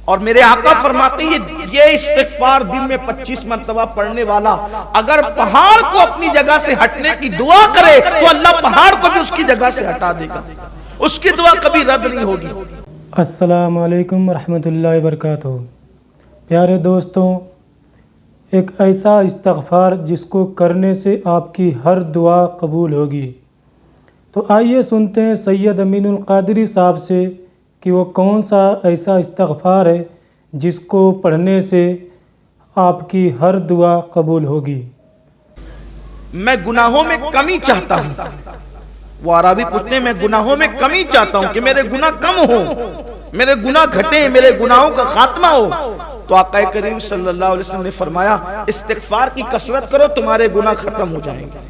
اور میرے آقا فرماتے ہیں یہ استغفار دن میں 25 مرتبہ پڑھنے والا اگر پہاڑ کو اپنی جگہ سے ہٹنے کی دعا کرے تو اللہ پہاڑ کو بھی اس کی جگہ سے ہٹا دے گا، اس کی دعا کبھی رد نہیں ہوگی۔ السلام علیکم ورحمۃ اللہ وبرکاتہ۔ پیارے دوستوں، ایک ایسا استغفار جس کو کرنے سے آپ کی ہر دعا قبول ہوگی، تو آئیے سنتے ہیں سید امین القادری صاحب سے کہ وہ کون سا ایسا استغفار ہے جس کو پڑھنے سے آپ کی ہر دعا قبول ہوگی۔ میں گناہوں میں کمی چاہتا ہوں، وہ عربی پوچھتے ہیں میں گناہوں میں کمی چاہتا ہوں کہ میرے گناہ کم ہوں، میرے گناہ گھٹیں، میرے گناہوں کا خاتمہ ہو۔ تو آقا کریم صلی اللہ علیہ وسلم نے فرمایا استغفار کی کثرت کرو تمہارے گناہ ختم ہو جائیں گے۔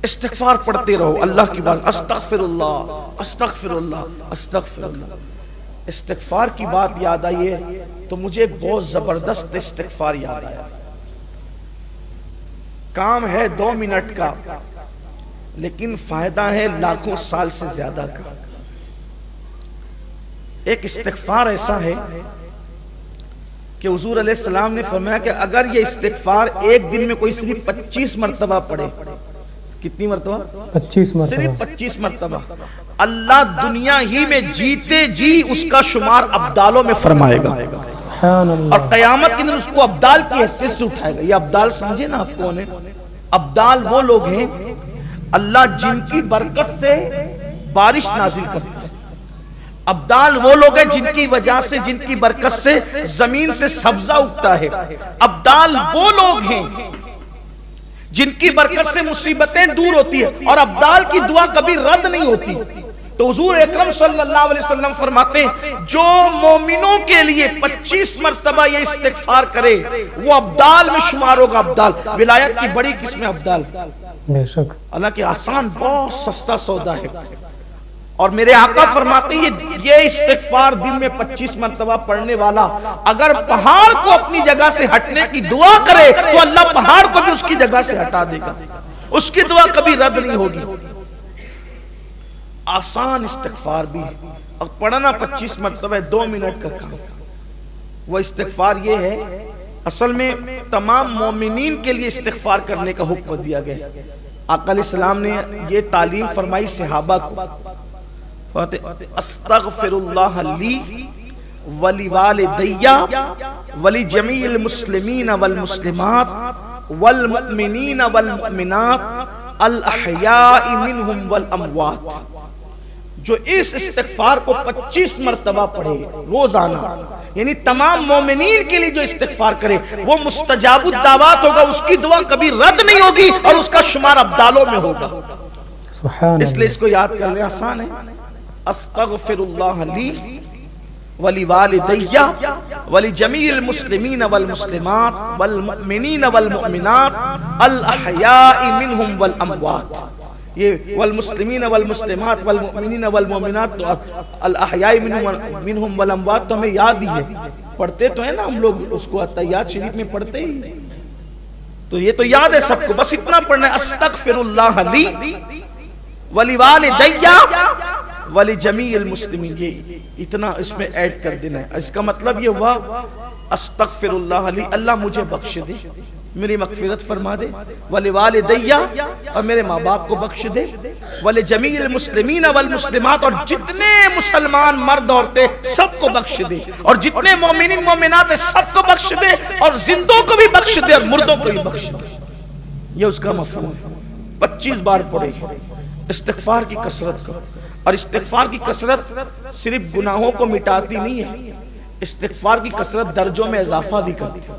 استغفار پڑھتے رہو اللہ کی بات، استغفر اللہ استغفر اللہ استغفر اللہ۔ استغفار کی بات یاد آئی ہے تو مجھے ایک بہت زبردست استغفار یاد آیا۔ کام ہے 2 منٹ کا لیکن فائدہ ہے لاکھوں سال سے زیادہ کا۔ ایک استغفار ایسا ہے کہ حضور علیہ السلام نے فرمایا کہ اگر یہ استغفار ایک دن میں کوئی صرف 25 مرتبہ پڑھے، کتنی مرتبہ؟ 25 مرتبہ، صرف 25 مرتبہ، اللہ دنیا ہی میں جیتے جی اس کا شمار ابدالوں میں فرمائے گا، اور قیامت کے دن اس کو ابدال کی حیثیت سے اٹھائے گا۔ یہ ابدال سمجھے نا آپ کون ہے؟ ابدال وہ لوگ ہیں اللہ جن کی برکت سے بارش نازل کرتا ہے، ابدال وہ لوگ ہیں جن کی وجہ سے، جن کی برکت سے زمین سے سبزہ اگتا ہے، ابدال وہ لوگ ہیں جن کی برکت سے مصیبتیں دور ہوتی ہیں، اور ابدال کی دعا کبھی رد نہیں ہوتی۔ تو حضور اکرم صلی اللہ علیہ وسلم فرماتے ہیں جو مومنوں کے لیے 25 مرتبہ یہ استغفار کرے وہ ابدال میں شمار ہوگا۔ ابدال ولایت کی بڑی قسم ابدال، بے شک اللہ کے آسان بہت سستا سودا ہے۔ اور میرے آقا فرماتے ہیں یہ استغفار دن میں 25 مرتبہ پڑھنے والا اگر پہاڑ کو اپنی جگہ سے ہٹنے کی دعا کرے تو اللہ پہاڑ کو بھی اس کی جگہ سے ہٹا دے گا، اس کی دعا کبھی رد نہیں ہوگی۔ آسان استغفار بھی ہے اور پڑھنا 25 مرتبہ 2 منٹ کا کام۔ وہ استغفار یہ ہے، اصل میں تمام مومنین کے لیے استغفار کرنے کا حکم دیا گیا۔ آقا علیہ السلام نے یہ تعلیم فرمائی صحابہ کو، استغفر اللہ لی ولی والدی ولی جمیع المسلمین والمسلمات والمؤمنین والمؤمنات الاحیاء منہم والاموات۔ جو اس استغفار کو 25 مرتبہ پڑھے روزانہ، یعنی تمام مومنین کے لیے جو استغفار کرے وہ مستجاب الدعوات ہوگا، اس کی دعا کبھی رد نہیں ہوگی اور اس کا شمار ابدالوں میں ہوگا۔ اس لیے اس کو یاد کر لیں، آسان ہے۔ استغفر اللہ لی ولی والدی ولی جمیع المسلمین والمسلمات والمؤمنین والمؤمنات الاحیاء منہم والاموات۔ یہ والمسلمین والمسلمات والمؤمنین والمؤمنات تو الاحیاء منہم والاموات تو ہمیں یاد ہی ہے، پڑھتے تو ہیں نا ہم لوگ اس کو تحیات شریف میں پڑھتے ہی، تو یہ تو یاد ہے سب کو، بس اتنا پڑھنا ہے استغفر اللہ لی ولی والدی ولی جمیع المسلمین، یہ اتنا اس میں ایڈ کر دینا ہے۔ اس کا مطلب یہ ہوا استغفر اللہ لی، اللہ مجھے بخش دے، میری مغفرت فرما دے، ولی والدی اور میرے ماں باپ کو بخش دے، ولی جمیع المسلمین والمسلمات اور جتنے مسلمان مرد عورتیں سب کو بخش دے، اور جتنے مومنین مومنات سب کو بخش دے، اور زندوں کو بھی بخش دے اور مردوں کو بھی بخش دے۔ یہ اس کا مفہوم ہے۔ 25 بار پڑھے، استغفار کی کثرت کرو، اور استغفار کی کثرت صرف گناہوں کو مٹاتی نہیں ہے، استغفار کی کثرت درجوں میں اضافہ بھی کرتی ہے۔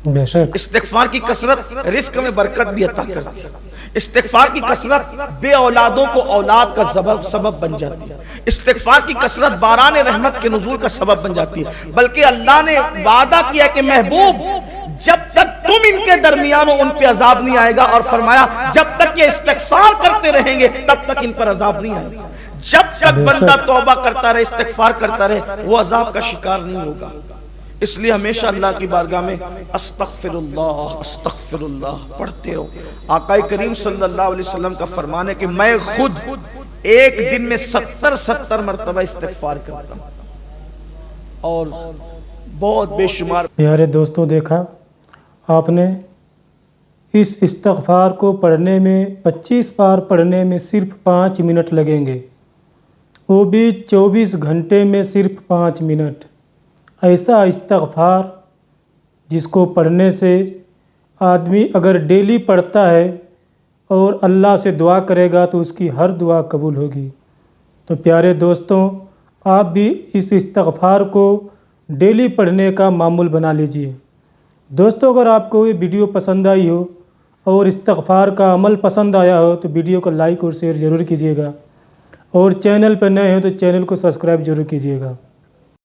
بے شک استغفار کی کثرت رزق میں برکت بھی عطا کرتی ہے، استغفار کی کثرت بے اولادوں کو اولاد کا سبب بن جاتی ہے، استغفار کی کثرت باران رحمت کے نزول کا سبب بن جاتی ہے۔ بلکہ اللہ نے وعدہ کیا کہ محبوب جب تک تم ان کے درمیان ہو ان پہ عذاب نہیں آئے گا، اور فرمایا جب تک یہ استغفار کرتے رہیں گے تب تک ان پر عذاب نہیں آئے گا۔ جب تک بندہ توبہ کرتا رہے، استغفار کرتا رہے، وہ عذاب کا شکار نہیں ہوگا۔ اس لیے ہمیشہ اللہ کی بارگاہ میں استغفر اللہ پڑھتے رہو۔ آقا کریم صلی اللہ علیہ وسلم کا فرمان ہے کہ میں خود ایک دن میں 70 مرتبہ استغفار کرتا ہوں۔ اور بہت بے شمار. پیارے دوستوں، دیکھا آپ نے، اس استغفار کو پڑھنے میں 25 بار پڑھنے میں صرف 5 منٹ لگیں گے، وہ بھی 24 گھنٹے میں صرف 5 منٹ. ایسا استغفار جس کو پڑھنے سے آدمی اگر ڈیلی پڑھتا ہے اور اللہ سے دعا کرے گا تو اس کی ہر دعا قبول ہوگی. تو پیارے دوستوں، آپ بھی اس استغفار کو ڈیلی پڑھنے کا معمول بنا لیجئے. دوستوں، اگر آپ کو یہ ویڈیو پسند آئی ہو اور استغفار کا عمل پسند آیا ہو تو ویڈیو کو لائک اور شیئر ضرور کیجیے گا، اور چینل پر نئے ہو تو چینل کو سبسکرائب ضرور کیجیے گا.